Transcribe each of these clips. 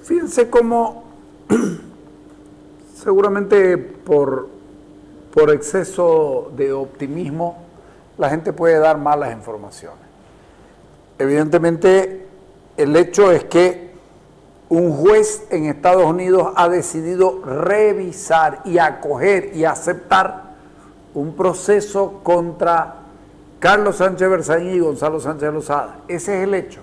Fíjense cómo seguramente por exceso de optimismo la gente puede dar malas informaciones. Evidentemente, el hecho es que un juez en Estados Unidos ha decidido revisar y acoger y aceptar un proceso contra Carlos Sánchez Berzaín y Gonzalo Sánchez Lozada. Ese es el hecho.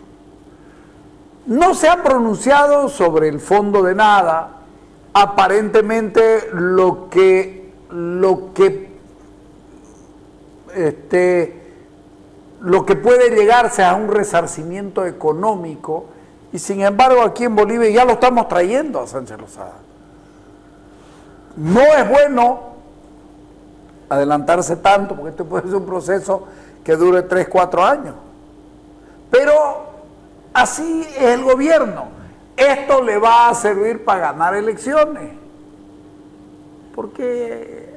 No se ha pronunciado sobre el fondo de nada. Aparentemente lo que puede llegarse a un resarcimiento económico, y sin embargo aquí en Bolivia ya lo estamos trayendo a Sánchez Lozada. No es bueno adelantarse tanto, porque este puede ser un proceso que dure 3, 4 años. Pero así es el gobierno. Esto le va a servir para ganar elecciones, porque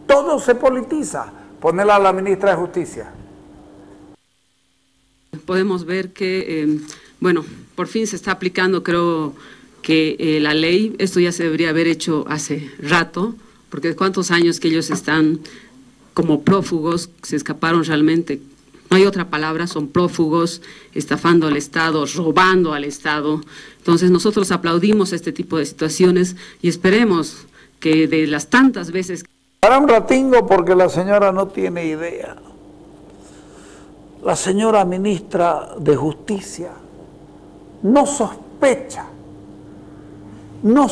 todo se politiza. Ponerla a la ministra de Justicia. Podemos ver que, bueno, por fin se está aplicando, creo que la ley. Esto ya se debería haber hecho hace rato, porque cuántos años que ellos están como prófugos, se escaparon realmente. No hay otra palabra, son prófugos, estafando al Estado, robando al Estado. Entonces nosotros aplaudimos este tipo de situaciones y esperemos que de las tantas veces... Para un ratingo, porque la señora no tiene idea. La señora ministra de Justicia no sospecha. No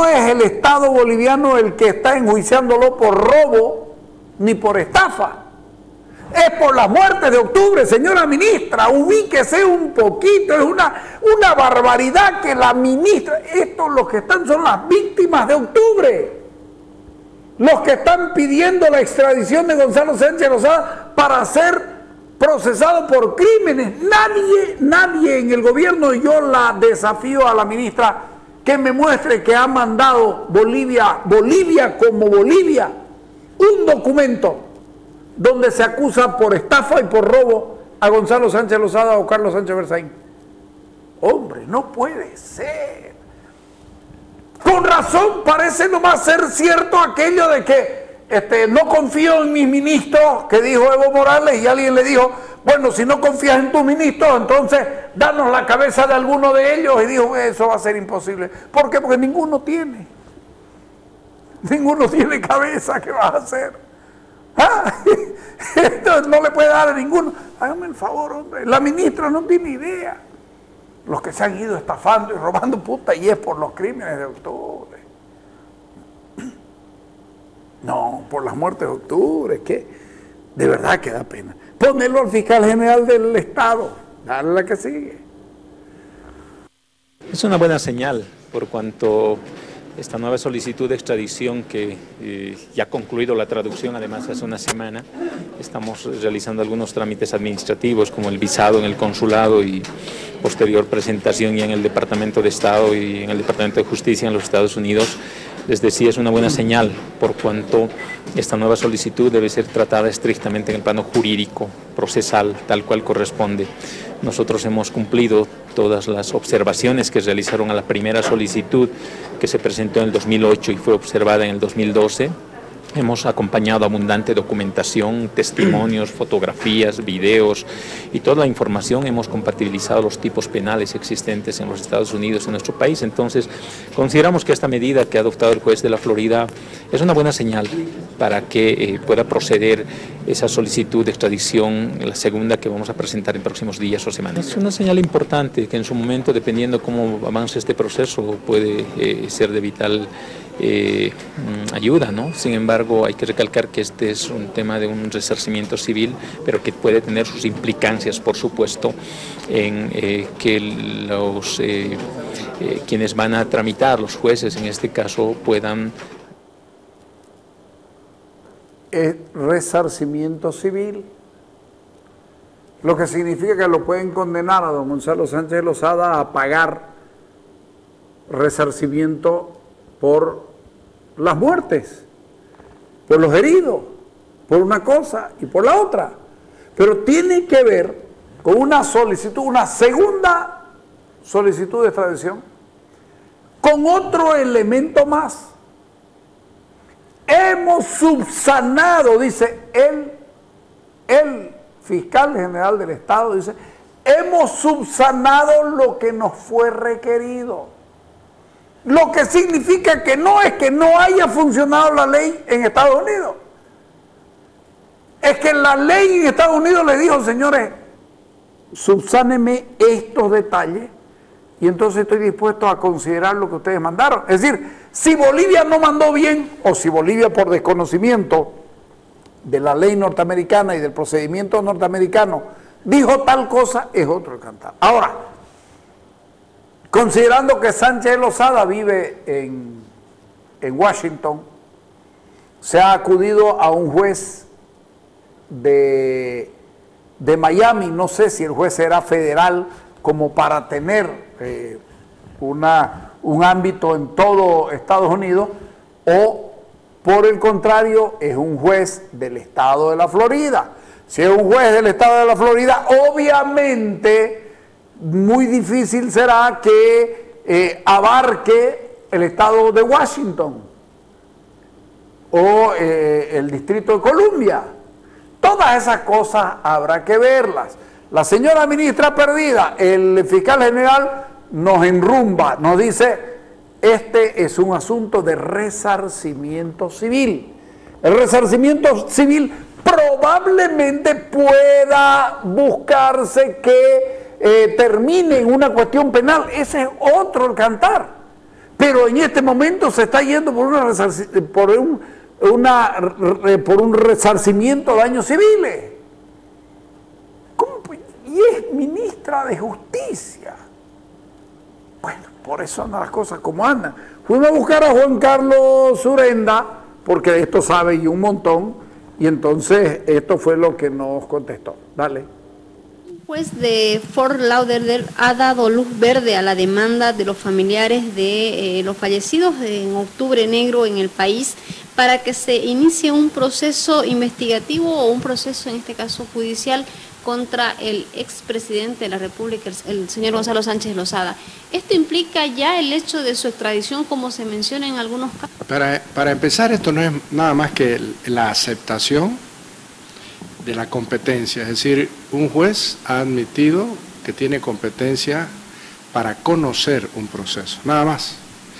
es el Estado boliviano el que está enjuiciándolo por robo ni por estafa. Es por las muertes de octubre, señora ministra. Ubíquese un poquito. Es una barbaridad que la ministra... Estos los que están son las víctimas de octubre. Los que están pidiendo la extradición de Gonzalo Sánchez Lozada para ser procesado por crímenes. Nadie en el gobierno, y yo la desafío a la ministra que me muestre que ha mandado Bolivia como Bolivia, un documento donde se acusa por estafa y por robo a Gonzalo Sánchez Lozada o Carlos Sánchez Berzaín. Hombre, no puede ser. Con razón parece nomás ser cierto aquello de que no confío en mis ministros, que dijo Evo Morales, y alguien le dijo, bueno, si no confías en tus ministros, entonces danos la cabeza de alguno de ellos, y dijo, eso va a ser imposible. ¿Por qué? Porque ninguno tiene cabeza. ¿Qué vas a hacer? Esto no le puede dar a ninguno. Hágame el favor, hombre. La ministra no tiene idea. Los que se han ido estafando y robando puta, y es por los crímenes de octubre. No, por las muertes de octubre, que de verdad que da pena. Ponerlo al fiscal general del Estado, darle la que sigue. Es una buena señal, por cuanto esta nueva solicitud de extradición que ya ha concluido la traducción, además hace una semana, estamos realizando algunos trámites administrativos como el visado en el consulado y posterior presentación ya en el Departamento de Estado y en el Departamento de Justicia en los Estados Unidos. Les decía, es una buena señal, por cuanto esta nueva solicitud debe ser tratada estrictamente en el plano jurídico, procesal, tal cual corresponde. Nosotros hemos cumplido todas las observaciones que realizaron a la primera solicitud que se presentó en el 2008 y fue observada en el 2012. Hemos acompañado abundante documentación, testimonios, fotografías, videos y toda la información. Hemos compatibilizado los tipos penales existentes en los Estados Unidos, en nuestro país. Entonces, consideramos que esta medida que ha adoptado el juez de la Florida es una buena señal para que pueda proceder esa solicitud de extradición, la segunda que vamos a presentar en próximos días o semanas. Es una señal importante que en su momento, dependiendo cómo avance este proceso, puede ser de vital ayuda, ¿no? Sin embargo, hay que recalcar que este es un tema de un resarcimiento civil, pero que puede tener sus implicancias, por supuesto, en que los quienes van a tramitar, los jueces en este caso, puedan... resarcimiento civil, lo que significa que lo pueden condenar a don Gonzalo Sánchez Lozada a pagar resarcimiento por las muertes, por los heridos, por una cosa y por la otra. Pero tiene que ver con una solicitud, una segunda solicitud de extradición, con otro elemento más. Hemos subsanado, dice el fiscal general del Estado, dice, hemos subsanado lo que nos fue requerido. Lo que significa que no es que no haya funcionado la ley en Estados Unidos. Es que la ley en Estados Unidos le dijo, señores, subsáneme estos detalles y entonces estoy dispuesto a considerar lo que ustedes mandaron. Es decir, si Bolivia no mandó bien, o si Bolivia por desconocimiento de la ley norteamericana y del procedimiento norteamericano dijo tal cosa, es otro el cantar. Ahora, considerando que Sánchez Lozada vive en Washington, se ha acudido a un juez de Miami, no sé si el juez será federal como para tener un ámbito en todo Estados Unidos, o por el contrario es un juez del estado de la Florida. Si es un juez del estado de la Florida, obviamente muy difícil será que abarque el estado de Washington o el Distrito de Columbia. Todas esas cosas habrá que verlas. La señora ministra perdida, el fiscal general nos enrumba, nos dice, este es un asunto de resarcimiento civil. El resarcimiento civil probablemente pueda buscarse que termine en una cuestión penal. Ese es otro el cantar. Pero en este momento se está yendo por un resarcimiento de daños civiles. ¿Cómo? Y es ministra de Justicia. Bueno, por eso andan las cosas como andan. Fuimos a buscar a Juan Carlos Surenda, porque de esto sabe y un montón, y entonces esto fue lo que nos contestó. Dale. Un juez de Fort Lauderdale ha dado luz verde a la demanda de los familiares de los fallecidos en Octubre Negro en el país para que se inicie un proceso investigativo o un proceso, en este caso judicial, contra el expresidente de la República, el señor Gonzalo Sánchez Lozada. ¿Esto implica ya el hecho de su extradición, como se menciona en algunos casos? Para empezar, esto no es nada más que la aceptación de la competencia. Es decir, un juez ha admitido que tiene competencia para conocer un proceso, nada más.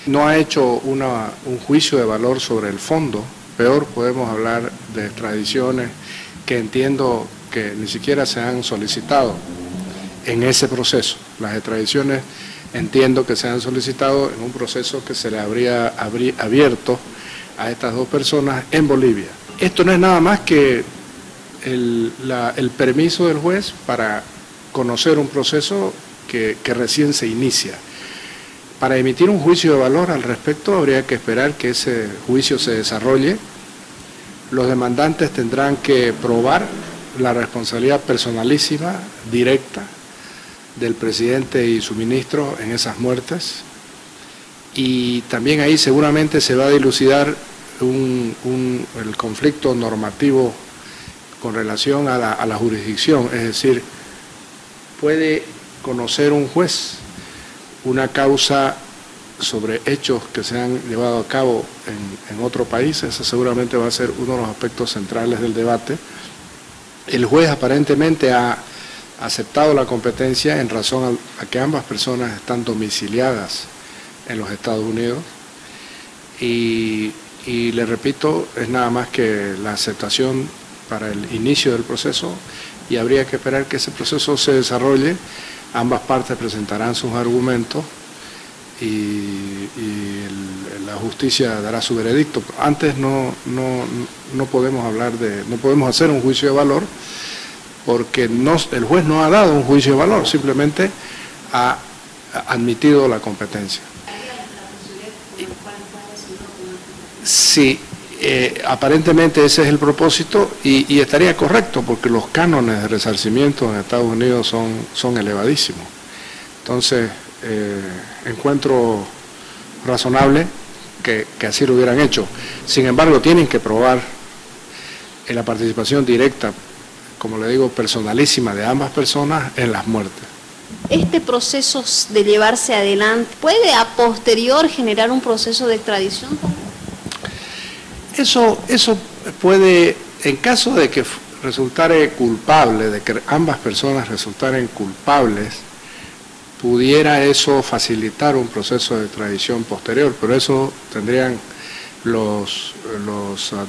No ha hecho un juicio de valor sobre el fondo. Peor, podemos hablar de extradiciones que entiendo que ni siquiera se han solicitado en ese proceso. Las extradiciones entiendo que se han solicitado en un proceso que se le habría abierto a estas dos personas en Bolivia. Esto no es nada más que el permiso del juez para conocer un proceso que recién se inicia. Para emitir un juicio de valor al respecto habría que esperar que ese juicio se desarrolle. Los demandantes tendrán que probar la responsabilidad personalísima, directa, del presidente y su ministro en esas muertes, y también ahí seguramente se va a dilucidar el conflicto normativo con relación a la jurisdicción, es decir, puede conocer un juez una causa sobre hechos que se han llevado a cabo en otro país. Ese seguramente va a ser uno de los aspectos centrales del debate. El juez aparentemente ha aceptado la competencia en razón a que ambas personas están domiciliadas en los Estados Unidos y le repito, es nada más que la aceptación para el inicio del proceso y habría que esperar que ese proceso se desarrolle. Ambas partes presentarán sus argumentos y la justicia dará su veredicto. Antes no podemos no podemos hacer un juicio de valor porque el juez no ha dado un juicio de valor, simplemente ha admitido la competencia. Sí, aparentemente ese es el propósito y estaría correcto porque los cánones de resarcimiento en Estados Unidos son elevadísimos. Entonces, encuentro razonable que así lo hubieran hecho. Sin embargo, tienen que probar en la participación directa, como le digo, personalísima de ambas personas en las muertes. este proceso de llevarse adelante puede a posterior generar un proceso de extradición? Eso puede, en caso de que resultare culpable, de que ambas personas resultaren culpables, pudiera eso facilitar un proceso de extradición posterior, pero eso tendrían los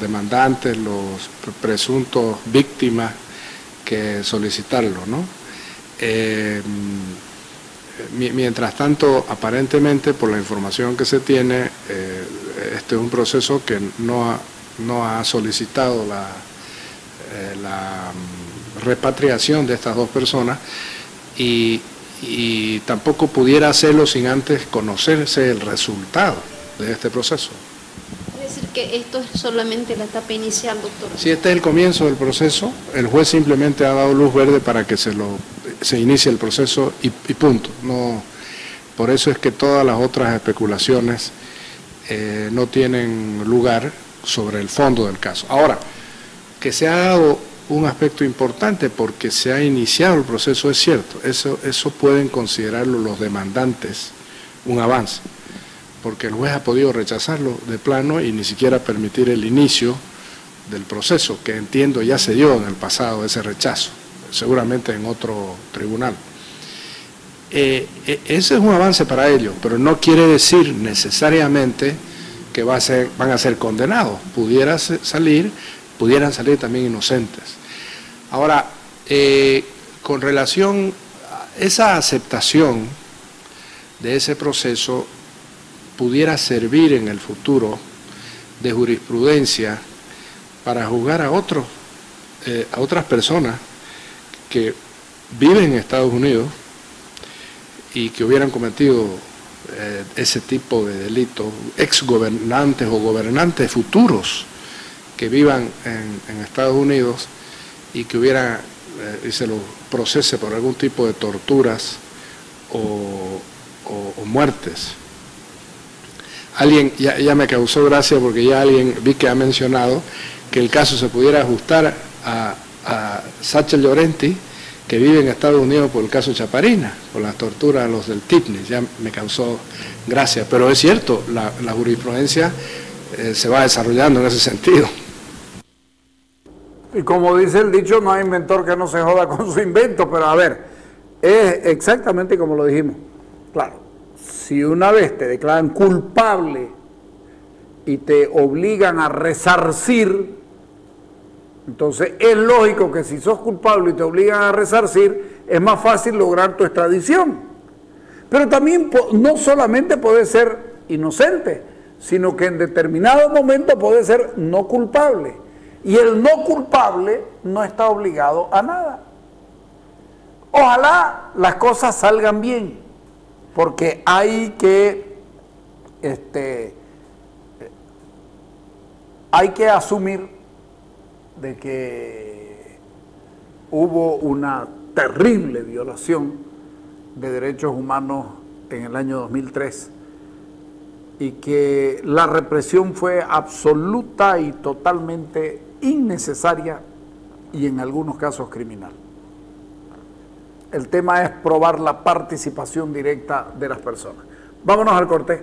demandantes, los presuntos víctimas que solicitarlo, ¿no? Mientras tanto, aparentemente, por la información que se tiene, este es un proceso que no ha solicitado la repatriación de estas dos personas y tampoco pudiera hacerlo sin antes conocerse el resultado de este proceso. Es decir, que esto es solamente la etapa inicial, doctor. Si este es el comienzo del proceso, el juez simplemente ha dado luz verde para que se inicie el proceso y punto. No, por eso es que todas las otras especulaciones no tienen lugar sobre el fondo del caso. Ahora, que se ha dado un aspecto importante porque se ha iniciado el proceso, es cierto, eso pueden considerarlo los demandantes un avance, porque el juez ha podido rechazarlo de plano y ni siquiera permitir el inicio del proceso, que entiendo ya se dio en el pasado ese rechazo, seguramente en otro tribunal. Ese es un avance para ellos, pero no quiere decir necesariamente que van a ser condenados, pudieran salir también inocentes. Ahora, con relación a esa aceptación de ese proceso, pudiera servir en el futuro de jurisprudencia para juzgar a otras personas que viven en Estados Unidos y que hubieran cometido ese tipo de delitos, exgobernantes o gobernantes futuros que vivan en Estados Unidos y que y se los procese por algún tipo de torturas o muertes. Alguien ya me causó gracia porque ya alguien vi que ha mencionado que el caso se pudiera ajustar a Sacha Llorenti, que vive en Estados Unidos por el caso Chaparina, por las torturas a los del TIPNI. Ya me causó gracia, pero es cierto, la jurisprudencia se va desarrollando en ese sentido. Y como dice el dicho, no hay inventor que no se joda con su invento, pero a ver, es exactamente como lo dijimos. Claro, si una vez te declaran culpable y te obligan a resarcir, entonces es lógico que si sos culpable y te obligan a resarcir, es más fácil lograr tu extradición. Pero también no solamente puede ser inocente, sino que en determinado momento puede ser no culpable. Y el no culpable no está obligado a nada. Ojalá las cosas salgan bien, porque hay que asumir de que hubo una terrible violación de derechos humanos en el año 2003 y que la represión fue absoluta y totalmente innecesaria y en algunos casos criminal. El tema es probar la participación directa de las personas. Vámonos al corte.